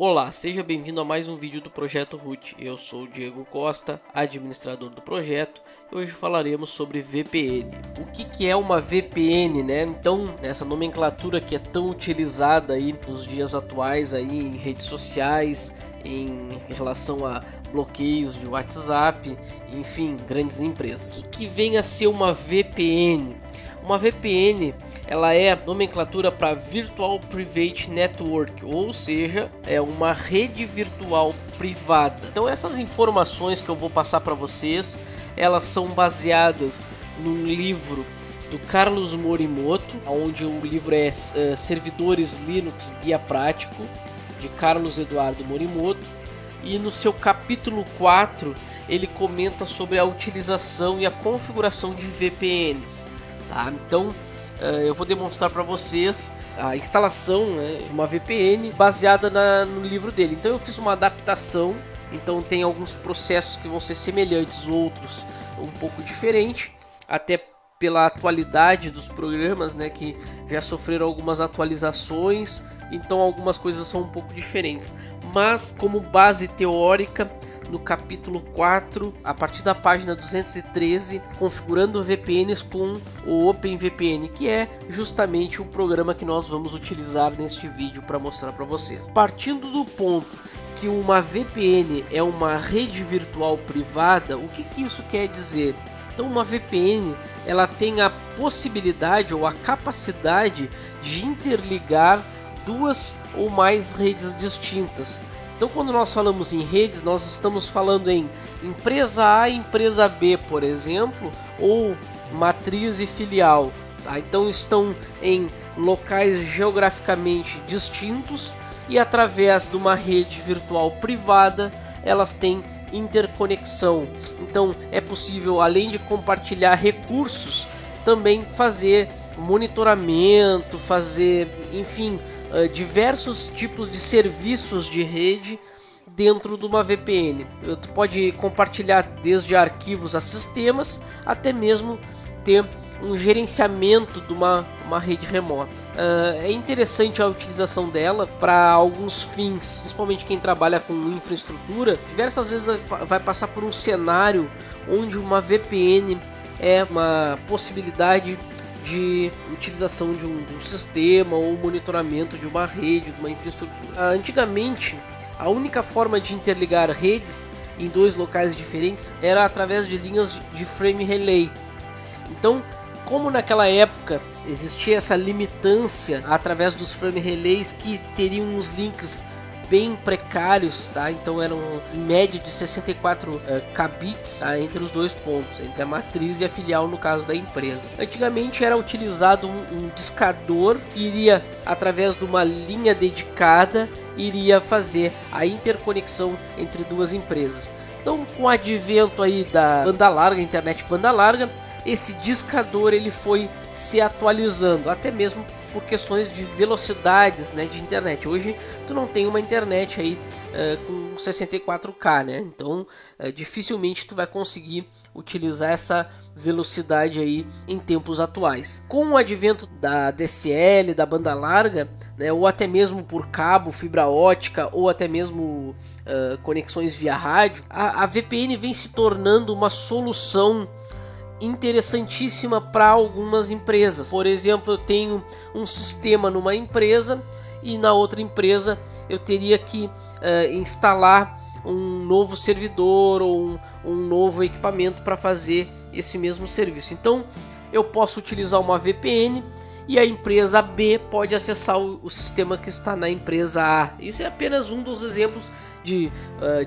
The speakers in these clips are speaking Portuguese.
Olá, seja bem-vindo a mais um vídeo do Projeto Root. Eu sou o Diego Costa, administrador do projeto, e hoje falaremos sobre VPN. O que é uma VPN, né? Então, essa nomenclatura que é tão utilizada aí nos dias atuais aí em redes sociais, em relação a bloqueios de WhatsApp, enfim, grandes empresas. O que vem a ser uma VPN? Uma VPN, ela é nomenclatura para Virtual Private Network, ou seja, é uma rede virtual privada. Então essas informações que eu vou passar para vocês, elas são baseadas num livro do Carlos Morimoto, onde o livro é Servidores Linux Guia Prático, de Carlos Eduardo Morimoto, e no seu capítulo 4 ele comenta sobre a utilização e a configuração de VPNs. Tá? Então eu vou demonstrar para vocês a instalação, né, de uma VPN baseada no livro dele. Então eu fiz uma adaptação, então tem alguns processos que vão ser semelhantes, outros um pouco diferentes, até pela atualidade dos programas, né, que já sofreram algumas atualizações, então algumas coisas são um pouco diferentes. Mas como base teórica, no capítulo 4, a partir da página 213, configurando VPNs com o OpenVPN, que é justamente o programa que nós vamos utilizar neste vídeo para mostrar para vocês. Partindo do ponto que uma VPN é uma rede virtual privada, o que isso quer dizer? Então uma VPN, ela tem a possibilidade ou a capacidade de interligar duas ou mais redes distintas. Então quando nós falamos em redes, nós estamos falando em empresa A e empresa B, por exemplo, ou matriz e filial. Tá? Então estão em locais geograficamente distintos e através de uma rede virtual privada, elas têm interconexão. Então é possível, além de compartilhar recursos, também fazer monitoramento, fazer, enfim, diversos tipos de serviços de rede dentro de uma VPN. Tu pode compartilhar desde arquivos a sistemas, até mesmo ter um gerenciamento de uma rede remota. É interessante a utilização dela para alguns fins, principalmente quem trabalha com infraestrutura. Diversas vezes vai passar por um cenário onde uma VPN é uma possibilidade de utilização de um sistema ou monitoramento de uma rede, de uma infraestrutura. Antigamente, a única forma de interligar redes em dois locais diferentes era através de linhas de frame relay. Então, como naquela época existia essa limitância através dos frame relays que teriam uns links bem precários, tá? Então eram em média de 64 kbps, tá? Entre os dois pontos, entre a matriz e a filial no caso da empresa. Antigamente era utilizado um discador que iria, através de uma linha dedicada, iria fazer a interconexão entre duas empresas. Então, com o advento aí da banda larga, internet banda larga, esse discador ele foi se atualizando, até mesmo por questões de velocidades, né, de internet. Hoje tu não tem uma internet aí com 64K, né? Então dificilmente tu vai conseguir utilizar essa velocidade aí em tempos atuais. Com o advento da DSL, da banda larga, né, ou até mesmo por cabo, fibra ótica, ou até mesmo conexões via rádio, a VPN vem se tornando uma solução interessantíssima para algumas empresas. Por exemplo, eu tenho um sistema numa empresa e na outra empresa eu teria que instalar um novo servidor ou um novo equipamento para fazer esse mesmo serviço. Então eu posso utilizar uma VPN e a empresa B pode acessar o sistema que está na empresa A. Isso é apenas um dos exemplos de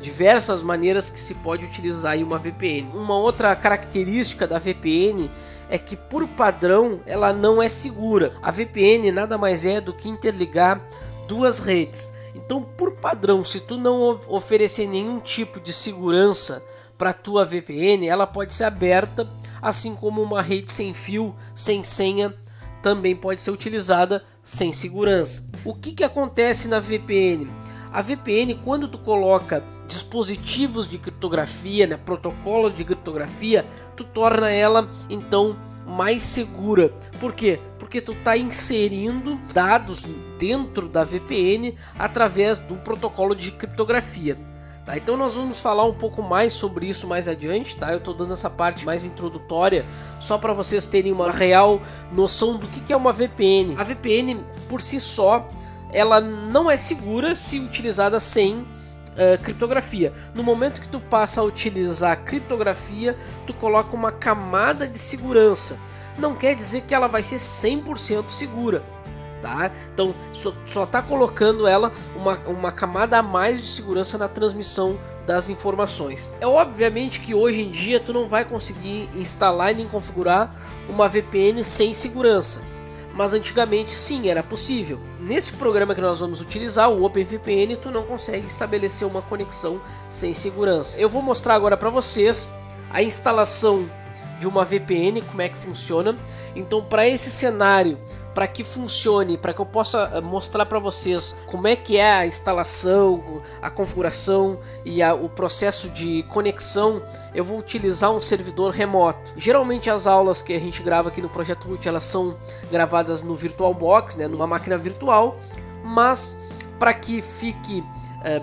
diversas maneiras que se pode utilizar em uma VPN. Uma outra característica da VPN é que, por padrão, ela não é segura. A VPN nada mais é do que interligar duas redes. Então, por padrão, se tu não oferecer nenhum tipo de segurança para a tua VPN, ela pode ser aberta, assim como uma rede sem fio, sem senha, também pode ser utilizada sem segurança. O que acontece na VPN? A VPN, quando tu coloca dispositivos de criptografia, né, protocolo de criptografia, tu torna ela então mais segura. Por quê? Porque porque tu está inserindo dados dentro da VPN através do protocolo de criptografia. Tá, então nós vamos falar um pouco mais sobre isso mais adiante, tá? Eu estou dando essa parte mais introdutória só para vocês terem uma real noção do que é uma VPN. A VPN por si só, ela não é segura se utilizada sem criptografia. No momento que tu passa a utilizar criptografia, tu coloca uma camada de segurança. Não quer dizer que ela vai ser 100% segura. Tá? Então só está colocando ela uma camada a mais de segurança na transmissão das informações. É obviamente que hoje em dia tu não vai conseguir instalar e nem configurar uma VPN sem segurança, mas antigamente sim, era possível. Nesse programa que nós vamos utilizar, o OpenVPN, tu não consegue estabelecer uma conexão sem segurança. Eu vou mostrar agora para vocês a instalação de uma VPN, como é que funciona. Então, para esse cenário, para que funcione, para que eu possa mostrar para vocês como é que é a instalação, a configuração e o processo de conexão, eu vou utilizar um servidor remoto. Geralmente as aulas que a gente grava aqui no Projeto Root, elas são gravadas no VirtualBox, né, numa máquina virtual, mas para que fique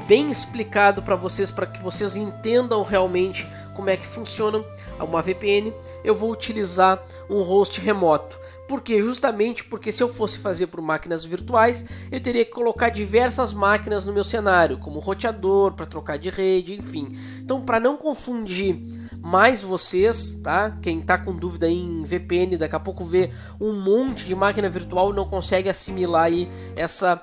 bem explicado para vocês, para que vocês entendam realmente como é que funciona uma VPN, eu vou utilizar um host remoto. Por quê? Justamente porque se eu fosse fazer por máquinas virtuais, eu teria que colocar diversas máquinas no meu cenário, como roteador, para trocar de rede, enfim. Então, para não confundir mais vocês, tá? Quem está com dúvida em VPN, daqui a pouco vê um monte de máquina virtual e não consegue assimilar aí essa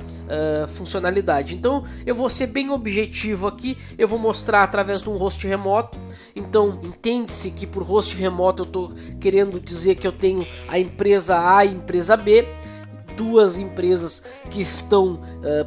funcionalidade. Então, eu vou ser bem objetivo aqui, eu vou mostrar através de um host remoto. Então, entende-se que por host remoto eu estou querendo dizer que eu tenho a empresa A e a empresa B, duas empresas que estão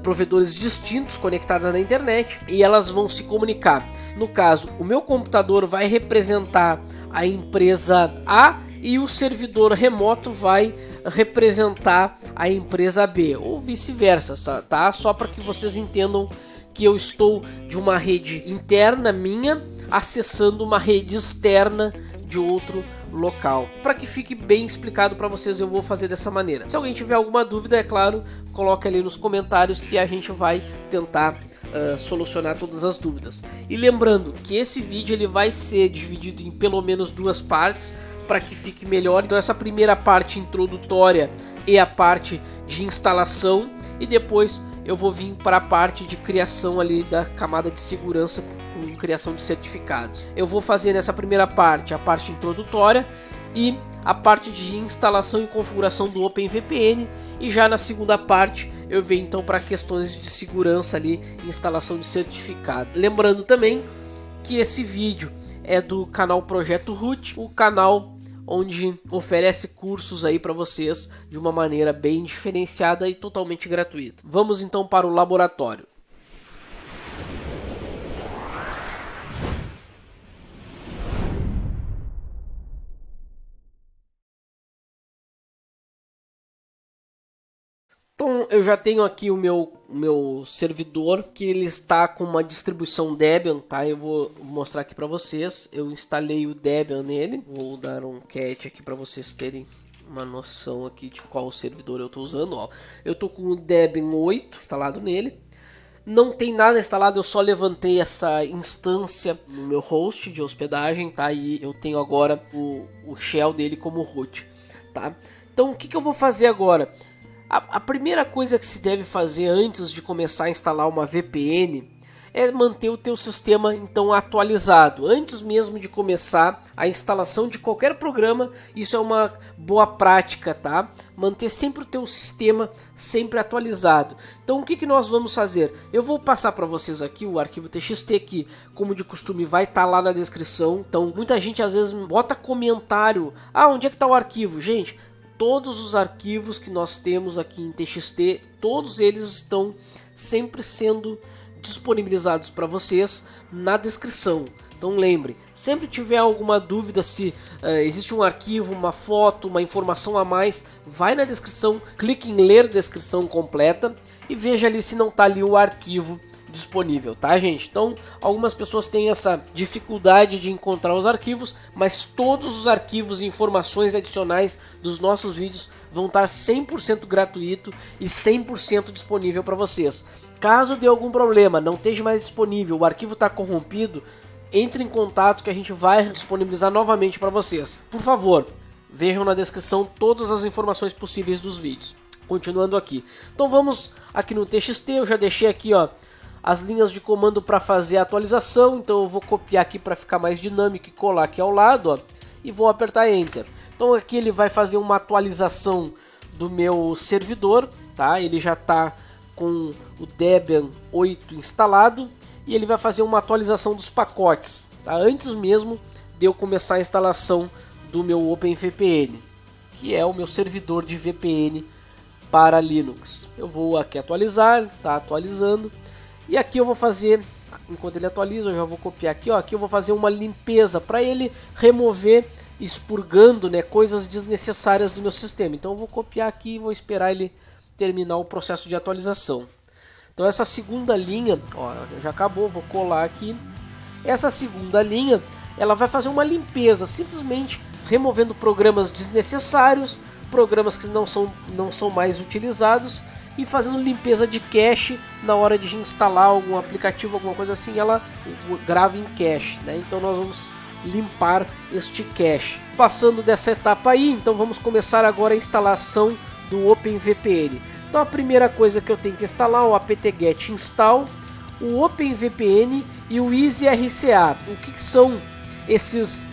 provedores distintos conectadas na internet, e elas vão se comunicar. No caso, o meu computador vai representar a empresa A e o servidor remoto vai representar a empresa B, ou vice-versa, tá? Só para que vocês entendam que eu estou de uma rede interna minha acessando uma rede externa de outro local. Para que fique bem explicado para vocês, eu vou fazer dessa maneira. Se alguém tiver alguma dúvida, é claro, coloque ali nos comentários que a gente vai tentar solucionar todas as dúvidas. E lembrando que esse vídeo ele vai ser dividido em pelo menos duas partes para que fique melhor. Então essa primeira parte introdutória e a parte de instalação, e depois eu vou vir para a parte de criação ali da camada de segurança com criação de certificados. Eu vou fazer nessa primeira parte a parte introdutória e a parte de instalação e configuração do OpenVPN, e já na segunda parte eu venho então para questões de segurança ali, instalação de certificado. Lembrando também que esse vídeo é do canal Projeto Root, o canal onde oferece cursos aí para vocês de uma maneira bem diferenciada e totalmente gratuita. Vamos então para o laboratório. Então eu já tenho aqui o meu servidor, que ele está com uma distribuição Debian, tá? Eu vou mostrar aqui para vocês. Eu instalei o Debian nele. Vou dar um cat aqui para vocês terem uma noção aqui de qual servidor eu estou usando. Ó, eu estou com o Debian 8 instalado nele. Não tem nada instalado, eu só levantei essa instância no meu host de hospedagem, tá? E eu tenho agora o shell dele como root, tá? Então o que eu vou fazer agora? A primeira coisa que se deve fazer antes de começar a instalar uma VPN é manter o teu sistema então atualizado. Antes mesmo de começar a instalação de qualquer programa, isso é uma boa prática, tá? Manter sempre o teu sistema sempre atualizado. Então o que nós vamos fazer? Eu vou passar para vocês aqui o arquivo TXT, que como de costume vai estar lá na descrição. Então muita gente às vezes bota comentário: onde é que está o arquivo? Gente, todos os arquivos que nós temos aqui em TXT, todos eles estão sempre sendo disponibilizados para vocês na descrição. Então lembre, sempre tiver alguma dúvida se existe um arquivo, uma foto, uma informação a mais, vai na descrição, clique em ler descrição completa e veja ali se não está ali o arquivo disponível, tá, gente? Então, algumas pessoas têm essa dificuldade de encontrar os arquivos, mas todos os arquivos e informações adicionais dos nossos vídeos vão estar 100% gratuito e 100% disponível para vocês. Caso dê algum problema, não esteja mais disponível, o arquivo está corrompido, entre em contato que a gente vai disponibilizar novamente para vocês. Por favor, vejam na descrição todas as informações possíveis dos vídeos. Continuando aqui. Então vamos aqui no TXT, eu já deixei aqui as linhas de comando para fazer a atualização, então eu vou copiar aqui para ficar mais dinâmico e colar aqui ao lado, e vou apertar Enter. Então aqui ele vai fazer uma atualização do meu servidor, tá? Ele já está com o Debian 8 instalado e ele vai fazer uma atualização dos pacotes, tá? Antes mesmo de eu começar a instalação do meu OpenVPN, que é o meu servidor de VPN para Linux. Eu vou aqui atualizar, tá atualizando, e aqui eu vou fazer, enquanto ele atualiza, eu já vou copiar aqui, aqui eu vou fazer uma limpeza para ele remover, expurgando, né, coisas desnecessárias do meu sistema. Então eu vou copiar aqui e vou esperar ele terminar o processo de atualização. Então essa segunda linha, já acabou, vou colar aqui. Essa segunda linha, ela vai fazer uma limpeza, simplesmente removendo programas desnecessários, programas que não são mais utilizados, e fazendo limpeza de cache na hora de instalar algum aplicativo, alguma coisa assim, ela grava em cache, né? Então nós vamos limpar este cache. Passando dessa etapa aí, então vamos começar agora a instalação do OpenVPN. Então a primeira coisa que eu tenho que instalar é o apt-get install, o OpenVPN e o EasyRCA. O que são esses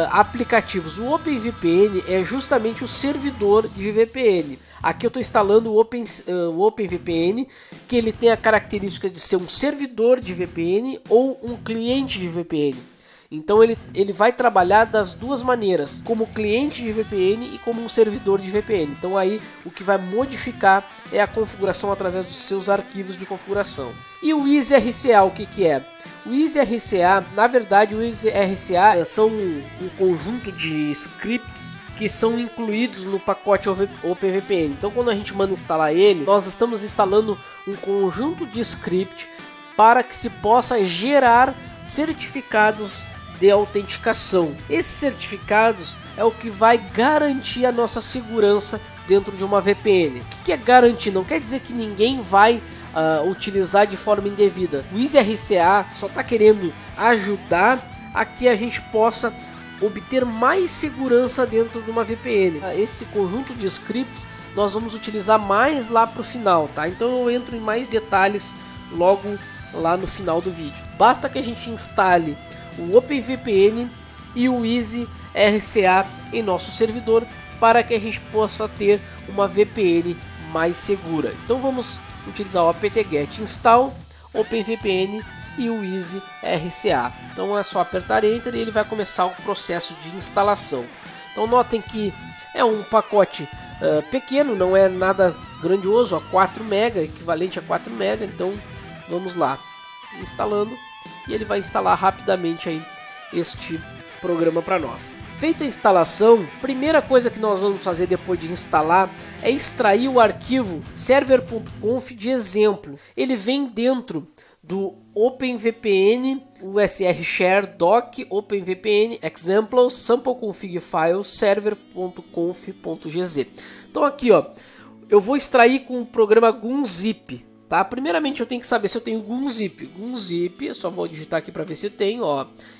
aplicativos? O OpenVPN é justamente o servidor de VPN. Aqui eu estou instalando o OpenVPN, que ele tem a característica de ser um servidor de VPN ou um cliente de VPN. Então ele vai trabalhar das duas maneiras, como cliente de VPN e como um servidor de VPN. Então aí o que vai modificar é a configuração através dos seus arquivos de configuração. E o EasyRCA, o que é? O EasyRCA, na verdade o EasyRCA são um conjunto de scripts que são incluídos no pacote OpenVPN. Então quando a gente manda instalar ele, nós estamos instalando um conjunto de script para que se possa gerar certificados de autenticação. Esses certificados é o que vai garantir a nossa segurança dentro de uma VPN. O que é garantir? Não quer dizer que ninguém vai utilizar de forma indevida. O EasyRCA só está querendo ajudar a que a gente possa obter mais segurança dentro de uma VPN. Esse conjunto de scripts nós vamos utilizar mais lá para o final, tá? Então eu entro em mais detalhes logo lá no final do vídeo. Basta que a gente instale o OpenVPN e o EasyRCA em nosso servidor para que a gente possa ter uma VPN mais segura. Então vamos utilizar o apt-get install, OpenVPN e o EasyRCA. Então é só apertar Enter e ele vai começar o processo de instalação. Então notem que é um pacote pequeno, não é nada grandioso, a 4 MB, equivalente a 4 MB. Então vamos lá, instalando, e ele vai instalar rapidamente aí este programa para nós. Feita a instalação, primeira coisa que nós vamos fazer depois de instalar é extrair o arquivo server.conf de exemplo. Ele vem dentro do OpenVPN USR Share Doc OpenVPN Examples Sample Config Files server.conf.gz. Então aqui eu vou extrair com o programa gunzip. Tá? Primeiramente eu tenho que saber se eu tenho gunzip. Gunzip, eu só vou digitar aqui para ver se tenho.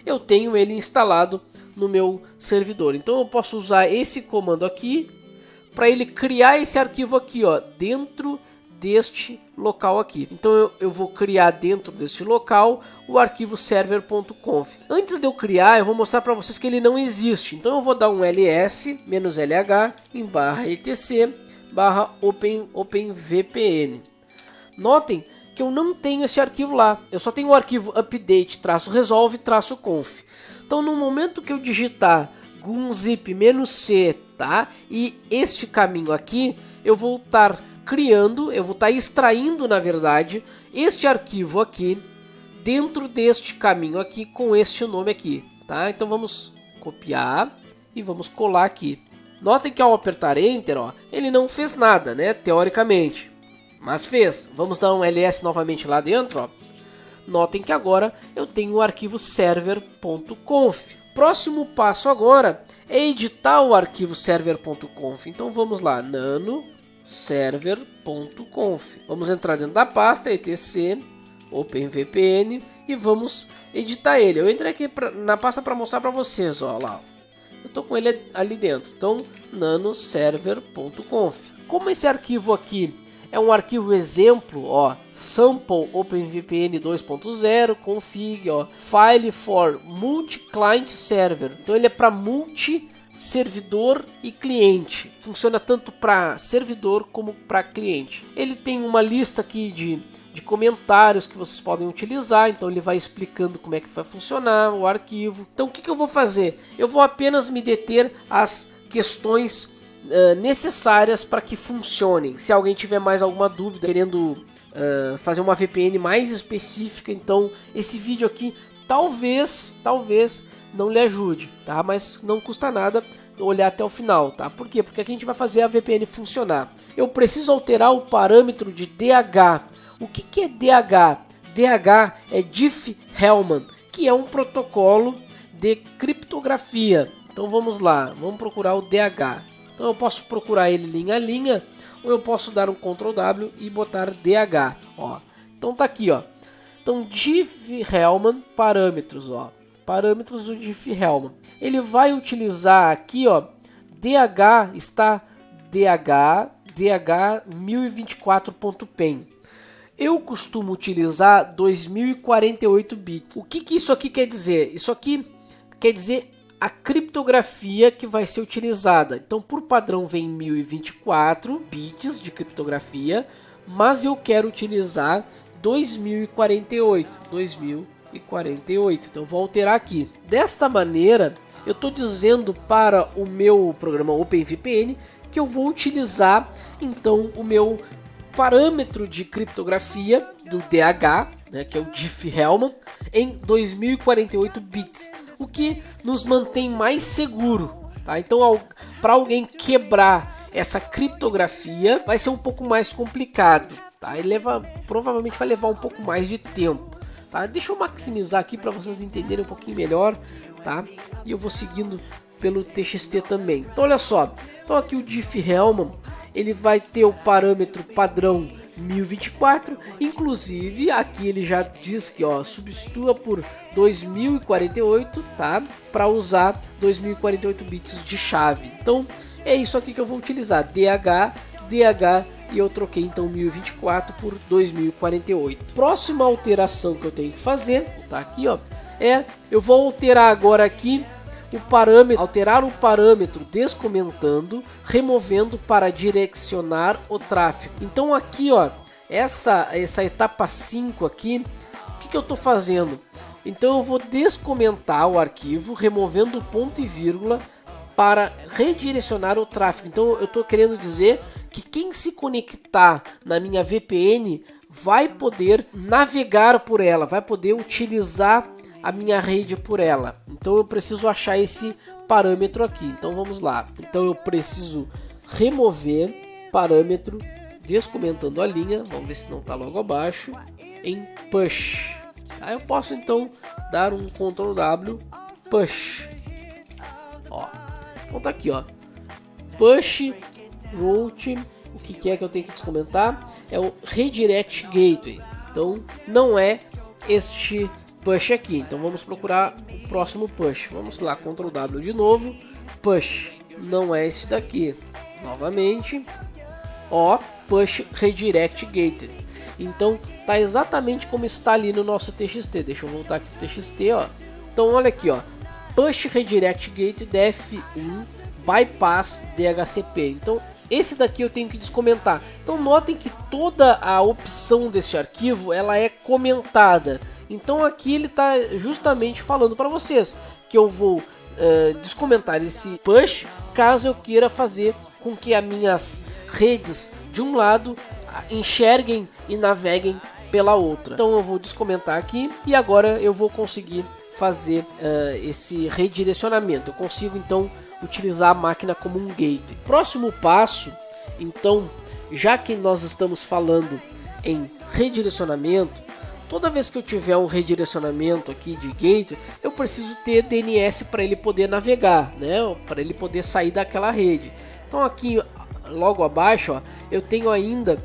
Eu tenho ele instalado no meu servidor. Então eu posso usar esse comando aqui para ele criar esse arquivo aqui, dentro deste local aqui. Então eu vou criar dentro deste local o arquivo server.conf. Antes de eu criar, eu vou mostrar para vocês que ele não existe. Então eu vou dar um ls-lh em /etc /openvpn. Notem que eu não tenho esse arquivo lá. Eu só tenho o arquivo update-resolve-conf. Então no momento que eu digitar gunzip-c, tá? E este caminho aqui, eu vou estar criando, eu vou estar extraindo, na verdade, este arquivo aqui dentro deste caminho aqui com este nome aqui, tá? Então vamos copiar e vamos colar aqui. Notem que ao apertar Enter, ele não fez nada, né? Teoricamente, mas fez. Vamos dar um ls novamente lá dentro, Notem que agora eu tenho o arquivo server.conf. próximo passo agora é editar o arquivo server.conf. Então vamos lá, nano server.conf. Vamos entrar dentro da pasta etc OpenVPN e vamos editar ele. Eu entrei aqui na pasta para mostrar para vocês, ó lá. Eu tô com ele ali dentro. Então nano server.conf. Como esse arquivo aqui é um arquivo exemplo, ó, sample OpenVPN 2.0 config, ó, file for multi-client server. Então ele é para multi-servidor e cliente. Funciona tanto para servidor como para cliente. Ele tem uma lista aqui de comentários que vocês podem utilizar. Então ele vai explicando como é que vai funcionar o arquivo. Então o que eu vou fazer? Eu vou apenas me deter às questões necessárias para que funcionem. Se alguém tiver mais alguma dúvida, querendo fazer uma VPN mais específica, então esse vídeo aqui talvez não lhe ajude, tá? Mas não custa nada olhar até o final, tá? Por quê? Porque aqui a gente vai fazer a VPN funcionar. Eu preciso alterar o parâmetro de DH. O que é DH? DH é Diffie-Hellman, que é um protocolo de criptografia. Então vamos lá, vamos procurar o DH. Então eu posso procurar ele linha a linha, ou eu posso dar um Ctrl W e botar DH, ó. Então tá aqui, ó. Então Diffie-Hellman parâmetros, ó. Parâmetros do Diffie-Hellman. Ele vai utilizar aqui, ó, DH está DH 1024.pen. Eu costumo utilizar 2048 bits. O que isso aqui quer dizer? Isso aqui quer dizer a criptografia que vai ser utilizada. Então, por padrão vem 1024 bits de criptografia, mas eu quero utilizar 2048. Então, vou alterar aqui. Desta maneira, eu estou dizendo para o meu programa OpenVPN que eu vou utilizar, então, o meu parâmetro de criptografia do DH, né, que é o Diffie-Hellman, em 2048 bits. O que nos mantém mais seguro, tá? Então, para alguém quebrar essa criptografia, vai ser um pouco mais complicado, tá? E provavelmente vai levar um pouco mais de tempo, tá? Deixa eu maximizar aqui para vocês entenderem um pouquinho melhor, tá? E eu vou seguindo pelo TXT também. Então, olha só. Então, aqui o Diffie-Hellman, ele vai ter o parâmetro padrão 1024, inclusive aqui ele já diz que, ó, substitua por 2048, tá? Para usar 2048 bits de chave. Então é isso aqui que eu vou utilizar, DH, e eu troquei então 1024 por 2048. Próxima alteração que eu tenho que fazer, tá aqui, ó, eu vou alterar agora aqui o parâmetro, alterar o parâmetro descomentando, removendo para direcionar o tráfego. Então aqui, ó, essa etapa 5 aqui, o que eu estou fazendo? Então eu vou descomentar o arquivo, removendo o ponto e vírgula para redirecionar o tráfego. Então eu estou querendo dizer que quem se conectar na minha VPN vai poder navegar por ela, vai poder utilizar a minha rede por ela. Então eu preciso achar esse parâmetro aqui. Então vamos lá. Então eu preciso remover parâmetro descomentando a linha. Vamos ver se não está logo abaixo. Em push. Aí eu posso então dar um Ctrl W, push. Ó. Então tá aqui, ó. Push route. O que é que eu tenho que descomentar? É o redirect gateway. Então não é este push aqui. Então vamos procurar o próximo push. Vamos lá, Ctrl W de novo, push. Não é esse daqui. Novamente, ó, push redirect gateway. Então tá exatamente como está ali no nosso TXT. Deixa eu voltar aqui pro TXT, ó. Então olha aqui, ó, push redirect gateway def1 bypass DHCP. Então esse daqui eu tenho que descomentar. Então notem que toda a opção desse arquivo ela é comentada. Então aqui ele está justamente falando para vocês que eu vou descomentar esse push caso eu queira fazer com que as minhas redes de um lado enxerguem e naveguem pela outra. Então eu vou descomentar aqui e agora eu vou conseguir fazer esse redirecionamento. Eu consigo então utilizar a máquina como um gateway. Próximo passo, então, já que nós estamos falando em redirecionamento, toda vez que eu tiver um redirecionamento aqui de gateway, eu preciso ter DNS para ele poder navegar, né? Para ele poder sair daquela rede. Então aqui logo abaixo, ó, eu tenho ainda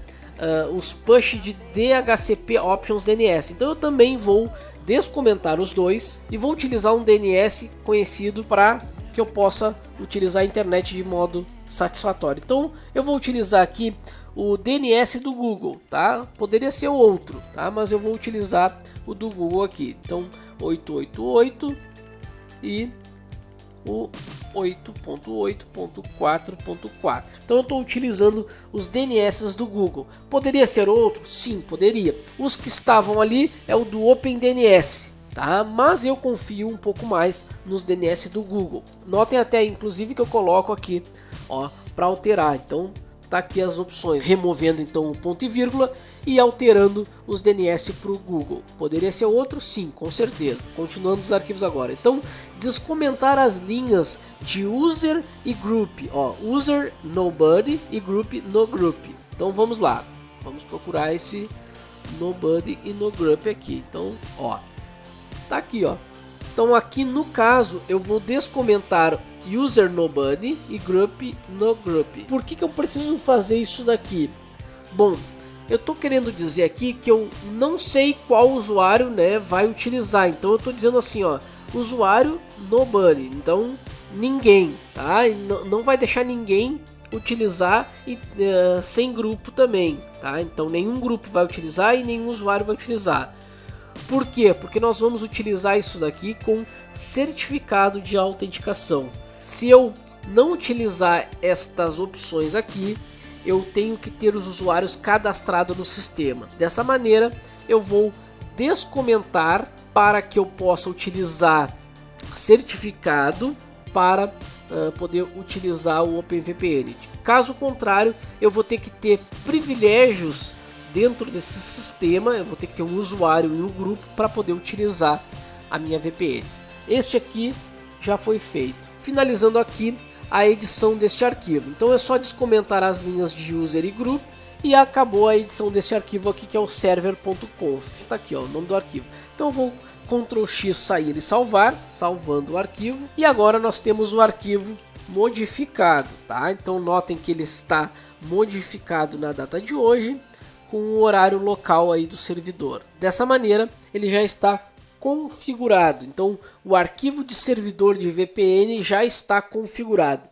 os push de DHCP Options DNS. Então eu também vou descomentar os dois e vou utilizar um DNS conhecido para que eu possa utilizar a internet de modo satisfatório. Então eu vou utilizar aqui o DNS do Google, tá? Poderia ser outro, tá? Mas eu vou utilizar o do Google aqui. Então 888 e o 8.8.4.4. Então eu estou utilizando os DNS do Google. Poderia ser outro? Sim, poderia. Os que estavam ali é o do OpenDNS, tá? Mas eu confio um pouco mais nos DNS do Google. Notem até inclusive que eu coloco aqui, ó, para alterar. Então tá aqui as opções, removendo então o ponto e vírgula e alterando os DNS para o Google. Poderia ser outro? Sim, com certeza. Continuando os arquivos agora. Então, descomentar as linhas de user e group, ó, user nobody e group no group. Então vamos lá, vamos procurar esse nobody e no group aqui. Então, ó, tá aqui, ó. Então aqui no caso eu vou descomentar user nobody e group no group. Por que eu preciso fazer isso daqui? Bom, eu tô querendo dizer aqui que eu não sei qual usuário, né, vai utilizar. Então eu tô dizendo assim, ó, usuário nobody, então ninguém, tá? E não vai deixar ninguém utilizar e sem grupo também, tá? Então nenhum grupo vai utilizar e nenhum usuário vai utilizar. Por quê? Porque nós vamos utilizar isso daqui com certificado de autenticação. Se eu não utilizar estas opções aqui, eu tenho que ter os usuários cadastrados no sistema. Dessa maneira, eu vou descomentar para que eu possa utilizar certificado para poder utilizar o OpenVPN. Caso contrário, eu vou ter que ter privilégios dentro desse sistema, eu vou ter que ter um usuário e um grupo para poder utilizar a minha VPN. Este aqui já foi feito. Finalizando aqui a edição deste arquivo. Então é só descomentar as linhas de user e group e acabou a edição desse arquivo aqui, que é o server.conf. Tá aqui, ó, o nome do arquivo. Então eu vou Ctrl X sair e salvar, salvando o arquivo. E agora nós temos o arquivo modificado, tá? Então notem que ele está modificado na data de hoje, com o horário local aí do servidor. Dessa maneira, ele já está configurado. Então, o arquivo de servidor de VPN já está configurado.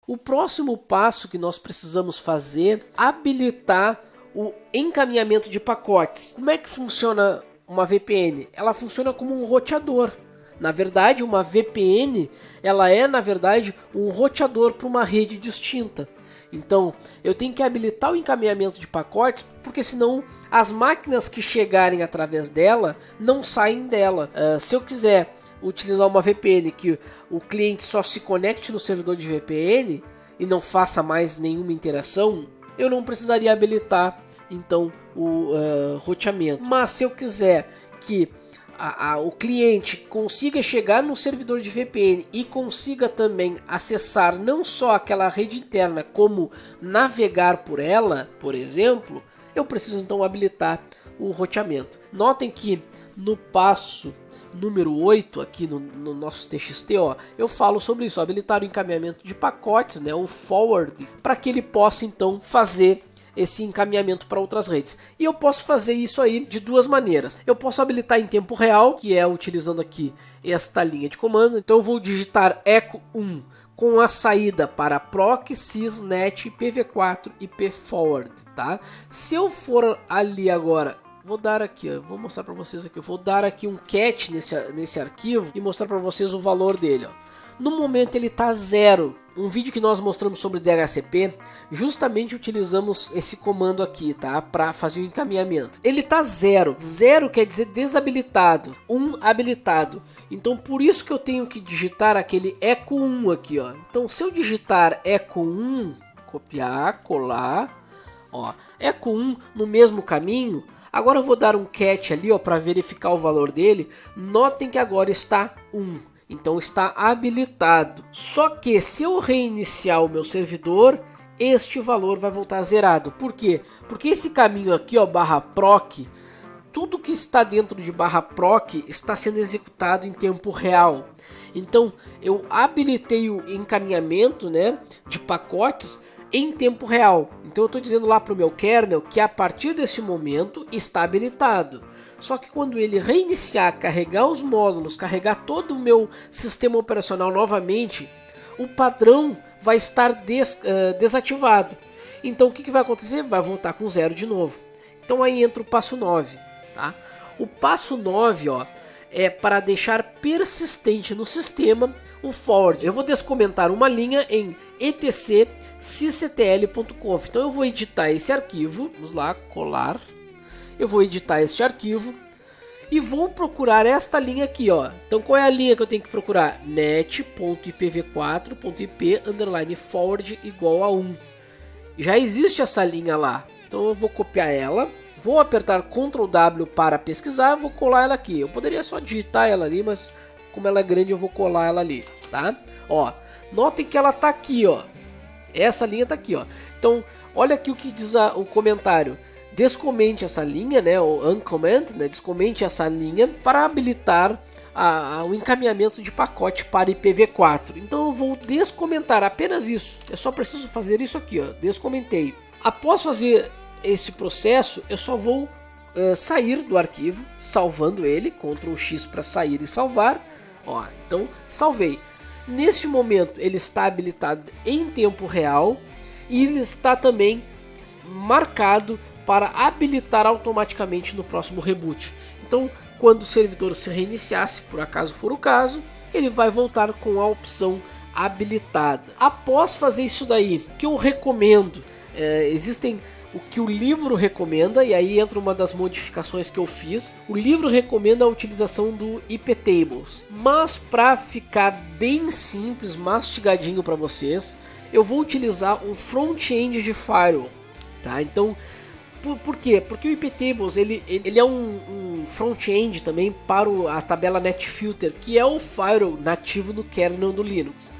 O próximo passo que nós precisamos fazer é habilitar o encaminhamento de pacotes. Como é que funciona uma VPN? Ela funciona como um roteador. Na verdade, uma VPN, ela é, na verdade, um roteador para uma rede distinta. Então, eu tenho que habilitar o encaminhamento de pacotes, porque senão as máquinas que chegarem através dela não saem dela. Se eu quiser utilizar uma VPN que o cliente só se conecte no servidor de VPN e não faça mais nenhuma interação, eu não precisaria habilitar então o roteamento. Mas se eu quiser que o cliente consiga chegar no servidor de VPN e consiga também acessar não só aquela rede interna, como navegar por ela, por exemplo, eu preciso então habilitar o roteamento. Notem que no passo número 8 aqui no nosso TXT, ó, eu falo sobre isso, habilitar o encaminhamento de pacotes, né, o forward, para que ele possa então fazer esse encaminhamento para outras redes. E eu posso fazer isso aí de duas maneiras. Eu posso habilitar em tempo real, que é utilizando aqui esta linha de comando. Então eu vou digitar echo 1 com a saída para proc, sys, net, ipv4 e pforward, tá? Se eu for ali agora, vou dar aqui, ó, vou mostrar para vocês aqui, eu vou dar aqui um cat nesse arquivo e mostrar para vocês o valor dele, ó. No momento ele está 0. Um vídeo que nós mostramos sobre DHCP, justamente utilizamos esse comando aqui, tá? Para fazer o encaminhamento. Ele está 0. 0 quer dizer desabilitado. 1 habilitado. Então por isso que eu tenho que digitar aquele echo 1 aqui, ó. Então se eu digitar echo 1, copiar, colar, ó, echo 1 no mesmo caminho, Agora eu vou dar um catch ali, ó, para verificar o valor dele. Notem que agora está 1. Então está habilitado. Só que se eu reiniciar o meu servidor, este valor vai voltar zerado. Por quê? Porque esse caminho aqui, ó, /proc, tudo que está dentro de /proc está sendo executado em tempo real. Então eu habilitei o encaminhamento, né, de pacotes em tempo real. Então eu estou dizendo lá para o meu kernel que a partir desse momento está habilitado. Só que quando ele reiniciar, carregar os módulos, carregar todo o meu sistema operacional novamente, o padrão vai estar desativado. Então o que vai acontecer? Vai voltar com 0 de novo. Então aí entra o passo 9. Tá? O passo 9, ó, é para deixar persistente no sistema o forward. Eu vou descomentar uma linha em etc sysctl.conf. Então eu vou editar esse arquivo, vamos lá, colar. Eu vou editar este arquivo e vou procurar esta linha aqui, ó. Então qual é a linha que eu tenho que procurar? net.ipv4.ip_forward igual a 1. Já existe essa linha lá. Então eu vou copiar ela. Vou apertar Ctrl W para pesquisar, vou colar ela aqui. Eu poderia só digitar ela ali, mas como ela é grande eu vou colar ela ali, tá? Ó, notem que ela tá aqui, ó. Essa linha tá aqui, ó. Então, olha aqui o que diz o comentário. Descomente essa linha, né, o uncomment, né, descomente essa linha para habilitar o encaminhamento de pacote para IPv4. Então eu vou descomentar apenas isso. Eu só preciso fazer isso aqui, ó. Descomentei. Após fazer esse processo, eu só vou sair do arquivo, salvando ele, Ctrl X para sair e salvar. Ó, então salvei. Neste momento ele está habilitado em tempo real e ele está também marcado para habilitar automaticamente no próximo reboot. Então, quando o servidor se reiniciar, se por acaso for o caso, ele vai voltar com a opção habilitada. Após fazer isso daí, o que eu recomendo, existem o que o livro recomenda, e aí entra uma das modificações que eu fiz. O livro recomenda a utilização do iptables, mas para ficar bem simples, mastigadinho para vocês, eu vou utilizar um front-end de firewall, tá? Então, por quê? Porque o iptables ele é um front-end também para a tabela netfilter, que é o firewall nativo do kernel do Linux.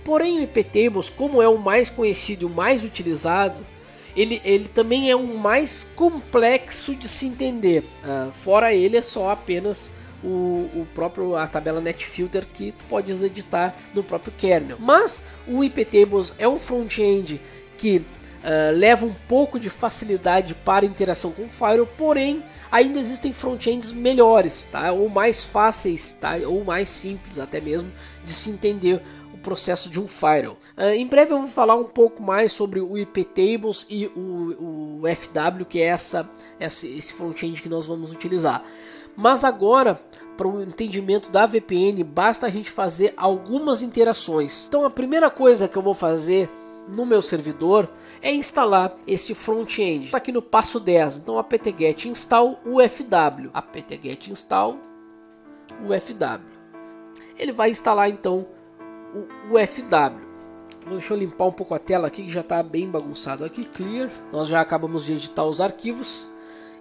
Porém, o iptables, como é o mais conhecido e o mais utilizado, ele também é um mais complexo de se entender. Fora ele, é só apenas a tabela netfilter que tu podes editar no próprio kernel. Mas o iptables é um front-end que leva um pouco de facilidade para interação com o firewall, porém ainda existem front-ends melhores, tá? Ou mais fáceis, tá? Ou mais simples até mesmo de se entender processo de um firewall. Em breve eu vou falar um pouco mais sobre o iptables e o FW, que é esse front-end que nós vamos utilizar. Mas agora, para o entendimento da VPN, basta a gente fazer algumas interações. Então a primeira coisa que eu vou fazer no meu servidor é instalar esse front-end. Está aqui no passo 10. Então apt-get install ufw. apt-get install ufw. Ele vai instalar então o FW. Deixa eu limpar um pouco a tela aqui que já está bem bagunçado aqui. Clear. Nós já acabamos de editar os arquivos.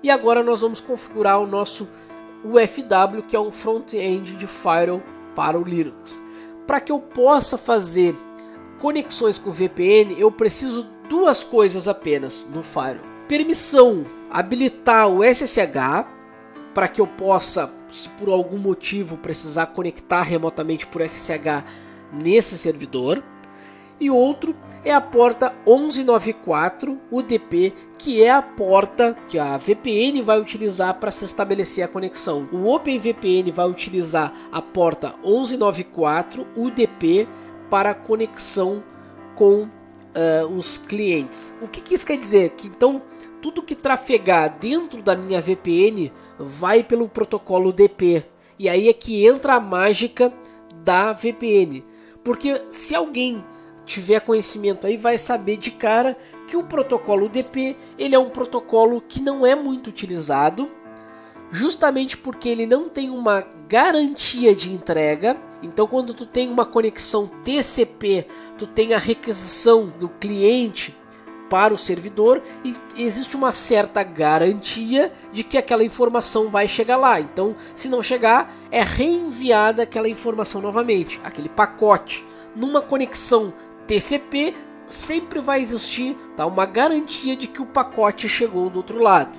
E agora nós vamos configurar o nosso UFW, que é um front-end de firewall para o Linux. Para que eu possa fazer conexões com VPN, eu preciso duas coisas apenas no firewall. Permissão, habilitar o SSH, para que eu possa, se por algum motivo precisar conectar remotamente por SSH nesse servidor. E outro é a porta 1194 UDP, que é a porta que a VPN vai utilizar para se estabelecer a conexão. O OpenVPN vai utilizar a porta 1194 UDP para conexão com os clientes. O que isso quer dizer? Que então tudo que trafegar dentro da minha VPN vai pelo protocolo UDP. E aí é que entra a mágica da VPN. Porque se alguém tiver conhecimento aí, vai saber de cara que o protocolo UDP ele é um protocolo que não é muito utilizado, justamente porque ele não tem uma garantia de entrega. Então quando tu tem uma conexão TCP, tu tem a requisição do cliente para o servidor e existe uma certa garantia de que aquela informação vai chegar lá. Então, se não chegar, é reenviada aquela informação novamente, aquele pacote. Numa conexão TCP, sempre vai existir, tá, uma garantia de que o pacote chegou do outro lado.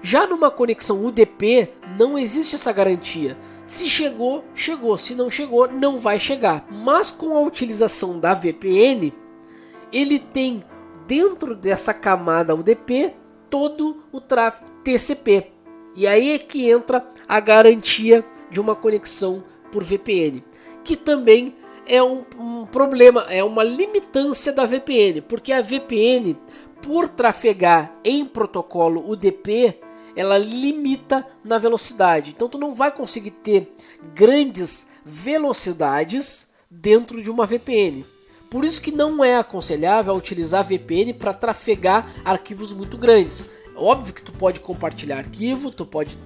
Já numa conexão UDP, não existe essa garantia. Se chegou, chegou. Se não chegou, não vai chegar. Mas com a utilização da VPN, ele tem dentro dessa camada UDP todo o tráfego TCP. E aí é que entra a garantia de uma conexão por VPN, que também é um problema, é uma limitância da VPN, porque a VPN, por trafegar em protocolo UDP, ela limita na velocidade. Então tu não vai conseguir ter grandes velocidades dentro de uma VPN. Por isso que não é aconselhável utilizar VPN para trafegar arquivos muito grandes. Óbvio que tu pode compartilhar arquivo, tu pode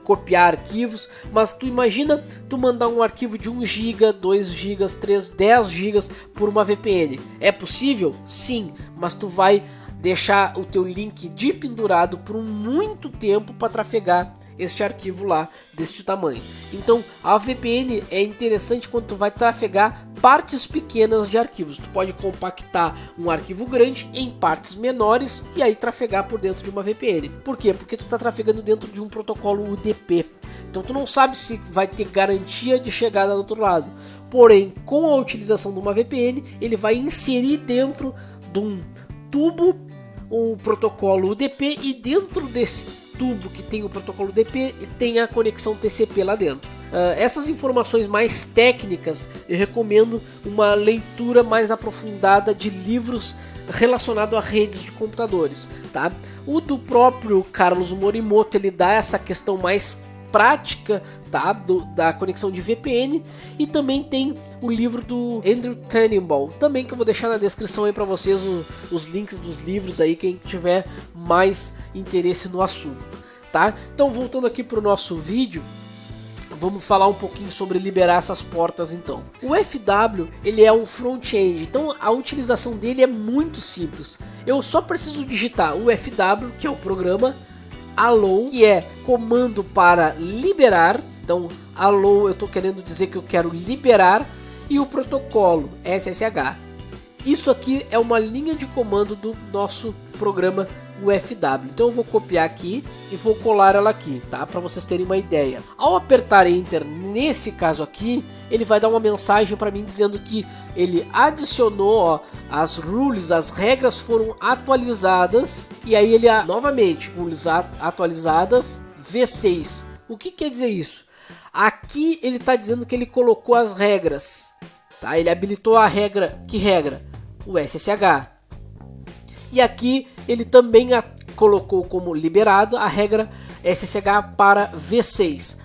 copiar arquivos, mas tu imagina tu mandar um arquivo de 1 GB, 2 GB, 3, 10 GB por uma VPN. É possível? Sim, mas tu vai deixar o teu link pendurado por muito tempo para trafegar este arquivo lá deste tamanho. Então a VPN é interessante quando tu vai trafegar partes pequenas de arquivos. Tu pode compactar um arquivo grande em partes menores e aí trafegar por dentro de uma VPN. Por quê? Porque tu está trafegando dentro de um protocolo UDP. Então tu não sabe se vai ter garantia de chegada do outro lado. Porém, com a utilização de uma VPN, ele vai inserir dentro de um tubo o protocolo UDP e dentro desse tubo que tem o protocolo UDP tem a conexão TCP lá dentro. Essas informações mais técnicas eu recomendo uma leitura mais aprofundada de livros relacionados a redes de computadores, tá? O do próprio Carlos Morimoto, ele dá essa questão mais prática, tá, da conexão de VPN, e também tem o livro do Andrew Tannenbaum, também que eu vou deixar na descrição aí para vocês os links dos livros aí, quem tiver mais interesse no assunto, tá? Então voltando aqui para o nosso vídeo, vamos falar um pouquinho sobre liberar essas portas então. O FW, ele é um front-end, então a utilização dele é muito simples. Eu só preciso digitar o FW, que é o programa, allow, que é comando para liberar. Então allow, eu estou querendo dizer que eu quero liberar, e o protocolo SSH. Isso aqui é uma linha de comando do nosso programa UFW. Então eu vou copiar aqui e vou colar ela aqui, tá? Para vocês terem uma ideia. Ao apertar Enter, nesse caso aqui, ele vai dar uma mensagem para mim dizendo que ele adicionou, ó, as rules, as regras foram atualizadas. E aí ele novamente, rules atualizadas V6. O que quer dizer isso? Aqui ele está dizendo que ele colocou as regras, tá? Ele habilitou a regra, que regra? O SSH. E aqui ele também colocou como liberado a regra SSH para V6.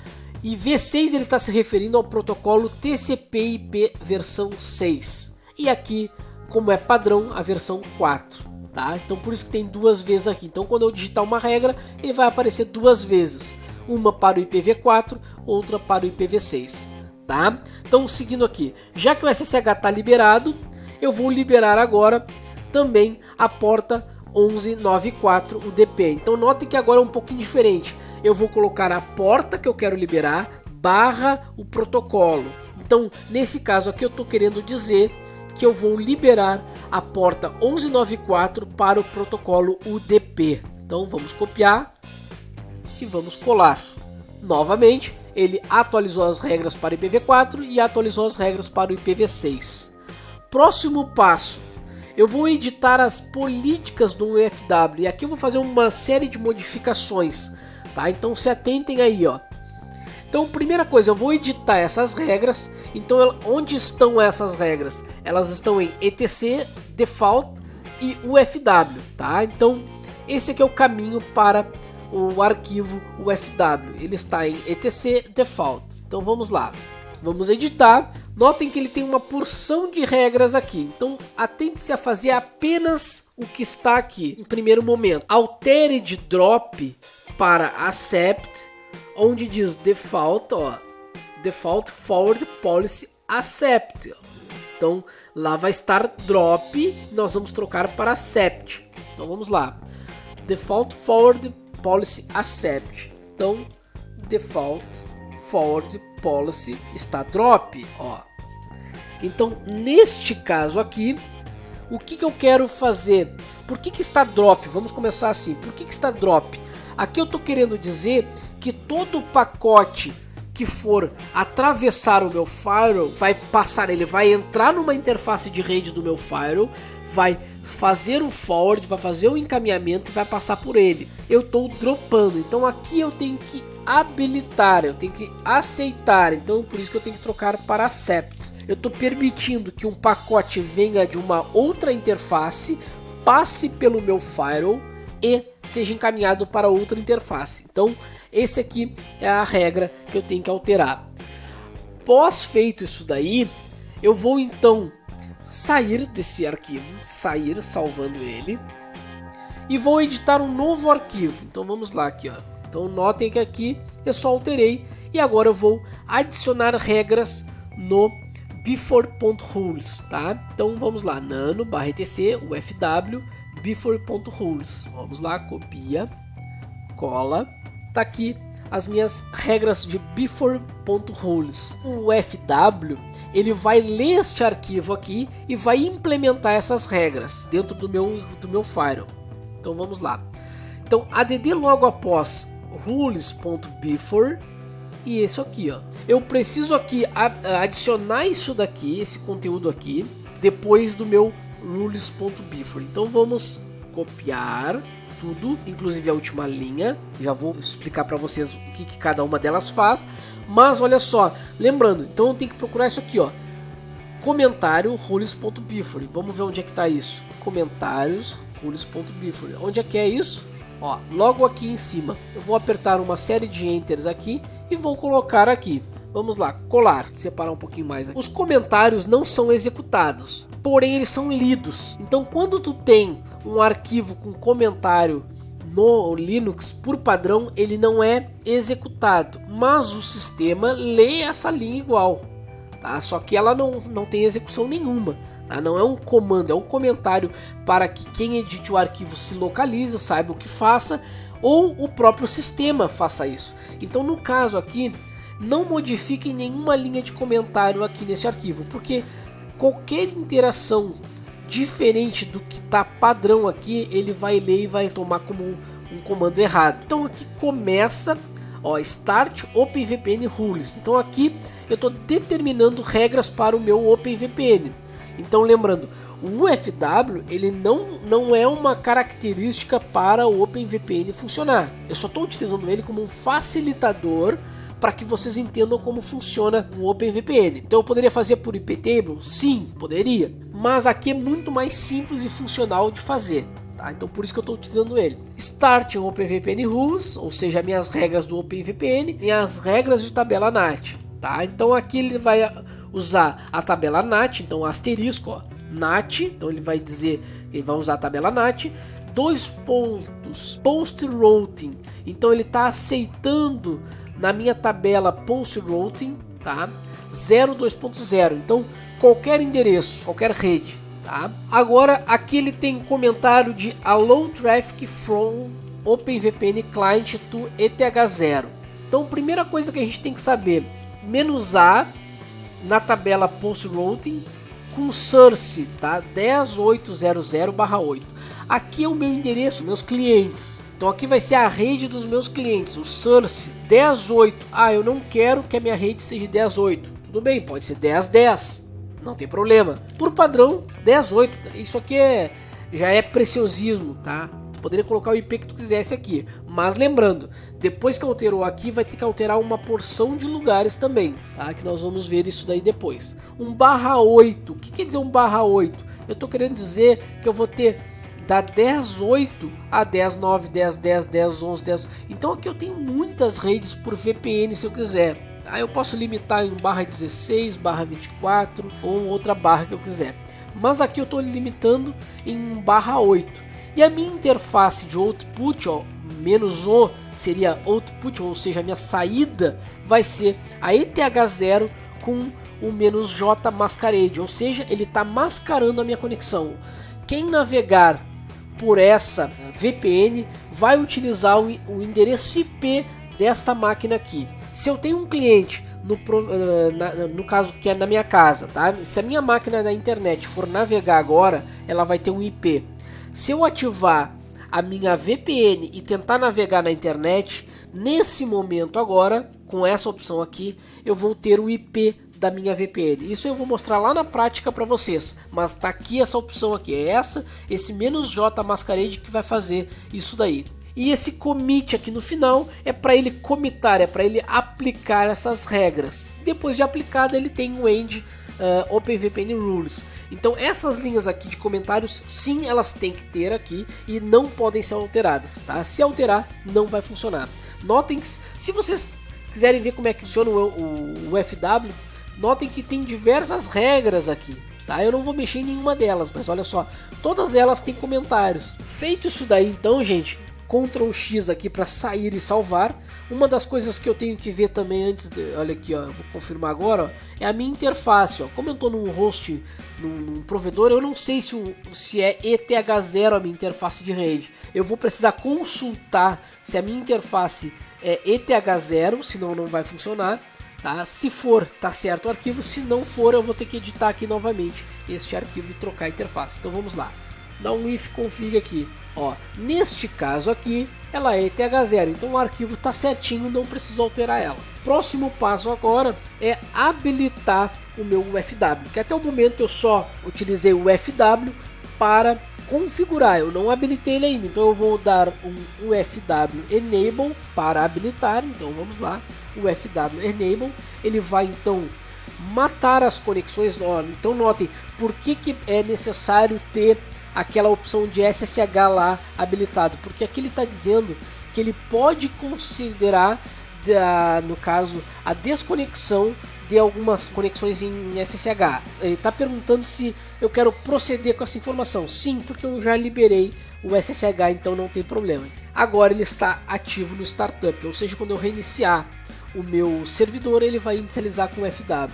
E V6 ele está se referindo ao protocolo TCP/IP versão 6. E aqui, como é padrão, a versão 4. Tá? Então por isso que tem duas vezes aqui. Então quando eu digitar uma regra, ele vai aparecer duas vezes. Uma para o IPv4, outra para o IPv6. Tá? Então seguindo aqui, já que o SSH está liberado, eu vou liberar agora também a porta 1194 UDP. Então notem que agora é um pouquinho diferente. Eu vou colocar a porta que eu quero liberar barra o protocolo. Então nesse caso aqui eu estou querendo dizer que eu vou liberar a porta 1194 para o protocolo UDP. Então vamos copiar e vamos colar. Novamente ele atualizou as regras para o IPv4 e atualizou as regras para o IPv6. Próximo passo, eu vou editar as políticas do UFW e aqui eu vou fazer uma série de modificações, tá? Então se atentem aí, ó. Então primeira coisa, eu vou editar essas regras. Então onde estão essas regras? Elas estão em etc, default e UFW, tá? Então esse aqui é o caminho para o arquivo UFW. Ele está em etc default. Então vamos lá, vamos editar. Notem que ele tem uma porção de regras aqui, então atente-se a fazer apenas o que está aqui. Em primeiro momento, altere de drop para accept, onde diz default, ó, default forward policy accept. Então lá vai estar drop, nós vamos trocar para accept. Então vamos lá, default forward policy accept. Então default forward policy está drop, ó. Então neste caso aqui, o que eu quero fazer? Por que está drop? Vamos começar assim. Por que está drop? Aqui eu estou querendo dizer que todo pacote que for atravessar o meu firewall vai passar, ele vai entrar numa interface de rede do meu firewall, vai fazer o forward, vai fazer o encaminhamento e vai passar por ele. Eu estou dropando, então aqui eu tenho que habilitar, eu tenho que aceitar, então por isso que eu tenho que trocar para accept. Eu estou permitindo que um pacote venha de uma outra interface, passe pelo meu firewall e seja encaminhado para outra interface. Então esse aqui é a regra que eu tenho que alterar. Pós feito isso daí, eu vou então sair desse arquivo, sair salvando ele, e vou editar um novo arquivo. Então vamos lá aqui, ó. Então notem que aqui eu só alterei e agora eu vou adicionar regras no before.rules, tá? Então vamos lá, nano /etc ufw before.rules. Vamos lá, copia, cola. Tá aqui as minhas regras de before.rules. O fw ele vai ler este arquivo aqui e vai implementar essas regras dentro do meu firewall. Então vamos lá. Então add logo após rules.before e isso aqui, ó. Eu preciso aqui adicionar isso daqui, esse conteúdo aqui, depois do meu rules.before. Então vamos copiar tudo, inclusive a última linha. Já vou explicar para vocês o que cada uma delas faz. Mas olha só, lembrando, então eu tenho que procurar isso aqui, ó. Comentário rules.before. Vamos ver onde é que está isso. Comentários rules.before. Onde é que é isso? Ó, logo aqui em cima. Eu vou apertar uma série de enters aqui e vou colocar aqui. Vamos lá, colar, separar um pouquinho mais aqui. Os comentários não são executados, porém eles são lidos. Então quando tu tem um arquivo com comentário no Linux, por padrão ele não é executado, mas o sistema lê essa linha igual, tá? Só que ela não tem execução nenhuma, tá? Não é um comando, é um comentário para que quem edite o arquivo se localize, saiba o que faça, ou o próprio sistema faça isso. Então no caso aqui, não modifiquem nenhuma linha de comentário aqui nesse arquivo, porque qualquer interação diferente do que está padrão aqui, ele vai ler e vai tomar como um comando errado. Então aqui começa, ó, Start OpenVPN Rules. Então aqui eu estou determinando regras para o meu OpenVPN. Então lembrando, o UFW ele não é uma característica para o OpenVPN funcionar. Eu só estou utilizando ele como um facilitador para que vocês entendam como funciona o OpenVPN. Então eu poderia fazer por iptable? Sim, poderia. Mas aqui é muito mais simples e funcional de fazer. Tá? Então por isso que eu estou utilizando ele. Start OpenVPN Rules, ou seja, minhas regras do OpenVPN, minhas regras de tabela NAT. Tá? Então aqui ele vai usar a tabela NAT, então asterisco, ó, NAT, então ele vai dizer, ele vai usar a tabela NAT. 2 pontos, post routing, então ele está aceitando na minha tabela post routing, tá? 0.2.0, então qualquer endereço, qualquer rede, tá? Agora aqui ele tem comentário de allow traffic from OpenVPN client to ETH0. Então primeira coisa que a gente tem que saber, -A na tabela post routing com source, tá? 10.800/8. Aqui é o meu endereço, meus clientes. Então aqui vai ser a rede dos meus clientes, o source 10.8. Ah, eu não quero que a minha rede seja 10.8. Tudo bem, pode ser 10.10. Não tem problema. Por padrão, 10.8. Isso aqui já é preciosismo, tá? Tu poderia colocar o IP que tu quisesse aqui. Mas lembrando, depois que alterou aqui, vai ter que alterar uma porção de lugares também, tá? Que nós vamos ver isso daí depois. 1/8. O que quer dizer 1/8? Eu estou querendo dizer que eu vou ter da 10.8 a 10.9, 10.10, 10.11, 10. Então aqui eu tenho muitas redes por VPN se eu quiser. Tá? Eu posso limitar em /16, /24 ou outra barra que eu quiser. Mas aqui eu estou limitando em 1/8. E a minha interface de output, ó, -O seria output, ou seja, a minha saída vai ser a ETH0 com o "-j masquerade", ou seja, ele está mascarando a minha conexão. Quem navegar por essa VPN vai utilizar o endereço IP desta máquina aqui. Se eu tenho um cliente, no caso que é na minha casa, tá? Se a minha máquina da internet for navegar agora, ela vai ter um IP. Se eu ativar a minha VPN e tentar navegar na internet, nesse momento agora, com essa opção aqui, eu vou ter o IP da minha VPN. Isso eu vou mostrar lá na prática para vocês, mas tá aqui essa opção aqui, é esse "-j masquerade" que vai fazer isso daí. E esse commit aqui no final é para ele commitar, é para ele aplicar essas regras. Depois de aplicado, ele tem o end OpenVPN Rules. Então essas linhas aqui de comentários, sim, elas têm que ter aqui e não podem ser alteradas, tá? Se alterar, não vai funcionar. Notem que, se vocês quiserem ver como é que funciona o FW, notem que tem diversas regras aqui, tá? Eu não vou mexer em nenhuma delas, mas olha só, todas elas têm comentários. Feito isso daí, então, gente, Ctrl X aqui para sair e salvar. Uma das coisas que eu tenho que ver também antes, olha aqui, ó, vou confirmar agora, ó, é a minha interface. Ó. Como eu estou num host, num provedor, eu não sei se é ETH0 a minha interface de rede. Eu vou precisar consultar se a minha interface é ETH0, senão não vai funcionar. Tá? Se for, tá certo o arquivo. Se não for, eu vou ter que editar aqui novamente este arquivo e trocar a interface. Então vamos lá. Dá um if config aqui. Ó, neste caso aqui, ela é ETH0, então o arquivo está certinho, não preciso alterar ela. Próximo passo agora é habilitar o meu UFW, que até o momento eu só utilizei o UFW para configurar, eu não habilitei ele ainda, então eu vou dar um UFW Enable para habilitar. Então vamos lá, UFW Enable, ele vai então matar as conexões. Então notem por que é necessário ter aquela opção de SSH lá habilitado, porque aqui ele está dizendo que ele pode considerar, no caso, a desconexão de algumas conexões em SSH. Ele está perguntando se eu quero proceder com essa informação. Sim, porque eu já liberei o SSH, então não tem problema. Agora ele está ativo no startup, ou seja, quando eu reiniciar o meu servidor, ele vai inicializar com o FW.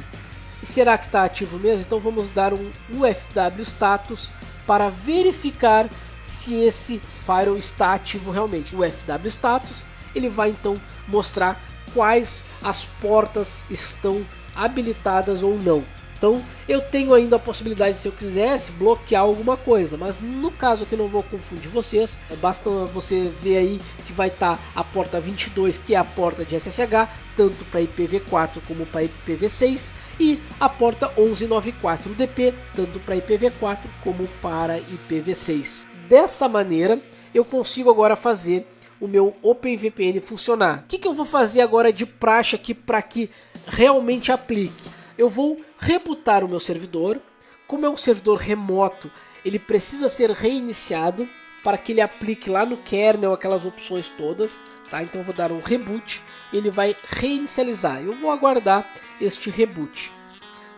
E será que está ativo mesmo? Então vamos dar um UFW status para verificar se esse firewall está ativo realmente. O FW status, ele vai então mostrar quais as portas estão habilitadas ou não. Então eu tenho ainda a possibilidade, se eu quisesse, bloquear alguma coisa, mas no caso aqui não vou confundir vocês, basta você ver aí que vai estar a porta 22, que é a porta de SSH, tanto para IPv4 como para IPv6, e a porta 1194DP, tanto para IPv4 como para IPv6. Dessa maneira eu consigo agora fazer o meu OpenVPN funcionar. O que eu vou fazer agora de praxe aqui para que realmente aplique? Eu vou rebootar o meu servidor. Como é um servidor remoto, ele precisa ser reiniciado para que ele aplique lá no kernel aquelas opções todas, tá? Então eu vou dar um reboot, ele vai reinicializar. Eu vou aguardar este reboot.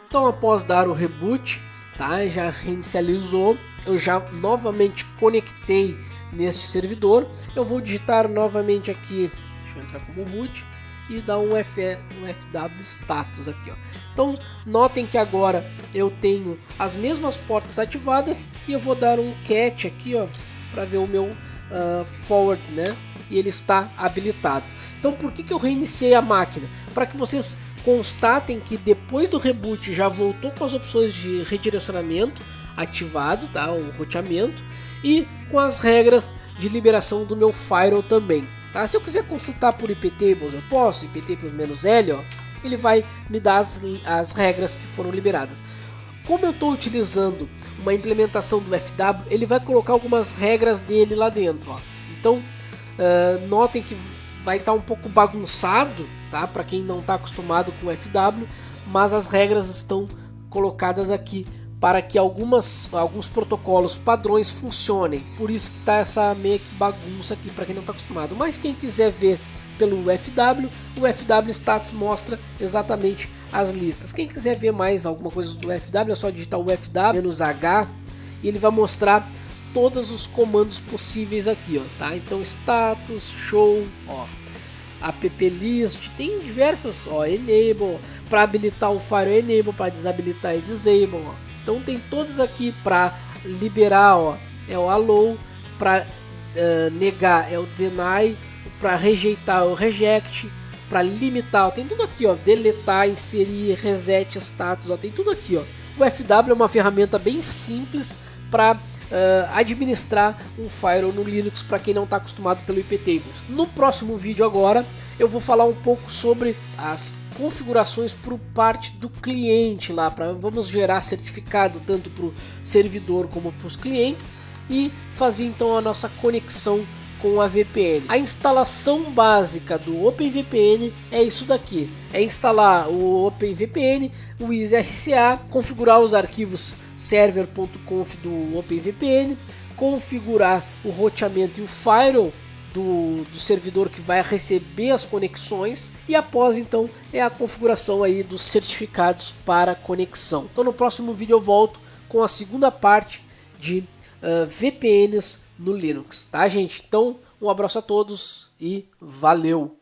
Então após dar o reboot, tá? Já reinicializou, eu já novamente conectei neste servidor. Eu vou digitar novamente aqui, deixa eu entrar como boot e dar um FW status aqui, ó. Então notem que agora eu tenho as mesmas portas ativadas e eu vou dar um cat aqui, ó, para ver o meu forward, né? E ele está habilitado. Então por que eu reiniciei a máquina? Para que vocês constatem que depois do reboot já voltou com as opções de redirecionamento ativado, tá? O roteamento, e com as regras de liberação do meu firewall também. Tá? Se eu quiser consultar por iptables, eu posso, iptables-L, ó, ele vai me dar as regras que foram liberadas. Como eu estou utilizando uma implementação do FW, ele vai colocar algumas regras dele lá dentro. Ó. Então, notem que vai estar um pouco bagunçado, tá? Para quem não está acostumado com o FW, mas as regras estão colocadas aqui para que alguns protocolos padrões funcionem. Por isso que está essa meio que bagunça aqui para quem não está acostumado. Mas quem quiser ver pelo FW, o FW Status mostra exatamente as listas. Quem quiser ver mais alguma coisa do FW, é só digitar o FW-H e ele vai mostrar todos os comandos possíveis aqui, ó, tá? Então status, show, ó. app list, tem diversas, ó, enable, para habilitar o Firewall enable, para desabilitar e disable, ó. Então tem todos aqui para liberar, ó, é o allow, para negar é o deny, para rejeitar é o reject, para limitar, ó, tem tudo aqui, ó, deletar, inserir, reset status, ó, tem tudo aqui, ó. O FW é uma ferramenta bem simples para administrar um firewall no Linux para quem não está acostumado pelo iptables. No próximo vídeo agora eu vou falar um pouco sobre as configurações por parte do cliente lá, vamos gerar certificado tanto para o servidor como para os clientes e fazer então a nossa conexão com a VPN. A instalação básica do OpenVPN é isso daqui, é instalar o OpenVPN, o EasyRCA, configurar os arquivos server.conf do OpenVPN, configurar o roteamento e o firewall do servidor que vai receber as conexões e após então é a configuração aí dos certificados para conexão. Então no próximo vídeo eu volto com a segunda parte de VPNs no Linux, tá gente? Então um abraço a todos e valeu!